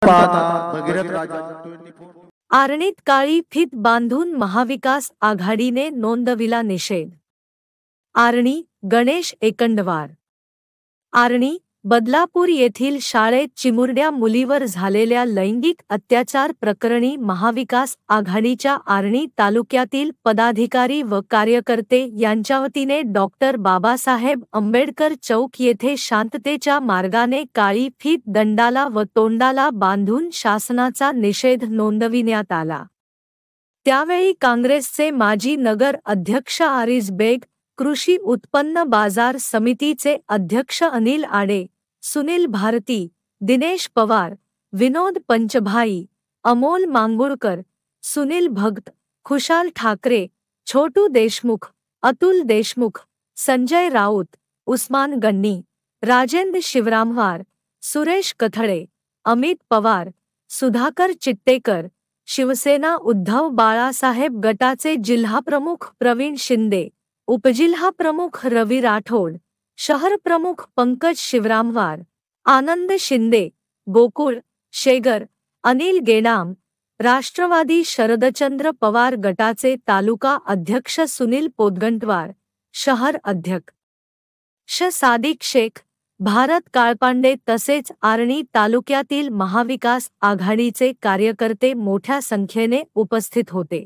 पाहता भगीरथ राजा 24। आरणीत काळी फीत बांधून महाविकास आघाडीने नोंदविला निषेध। आरणी, गणेश एकंडवार। आरणी, बदलापूर येथील शाळेत चिमुरड्या मुलीवर झालेल्या लैंगिक अत्याचार प्रकरणी महाविकास आघाडीच्या आरणी तालुक्यातील पदाधिकारी व कार्यकर्ते यांच्यावतीने डॉक्टर बाबासाहेब आंबेडकर चौक येथे शांततेच्या मार्गाने काळी फीत दंडाला व तोंडाला बांधून शासनाचा निषेध नोंदविण्यात आला। त्यावेळी काँग्रेसचे माजी नगर अध्यक्ष आरिज बेग, कृषी उत्पन्न बाजार समितीचे अध्यक्ष अनिल आडे, सुनील भारती, दिनेश पवार, विनोद पंचभाई, अमोल मांगुळकर, सुनील भगत, खुशाल ठाकरे, छोटू देशमुख, अतुल देशमुख, संजय राऊत, उस्मान गन्नी, राजेंद्र शिवरामवार, सुरेश कथळे, अमित पवार, सुधाकर चिट्टेकर, शिवसेना उद्धव बाळासाहेब गटाचे जिल्हाप्रमुख प्रवीण शिंदे, उपजिल्हाप्रमुख रवी राठोड, शहर प्रमुख पंकज शिवरामवार, आनंद शिंदे, गोकुळ शेगर, अनिल गेडाम, राष्ट्रवादी शरदचंद्र पवार गटाचे तालुका अध्यक्ष सुनील पोदगंटवार, शहर अध्यक्ष सादिक शेख, भारत काळपांडे तसेच आरणी तालुक्यातील महाविकास आघाडीचे कार्यकर्ते मोठ्या संख्येने उपस्थित होते।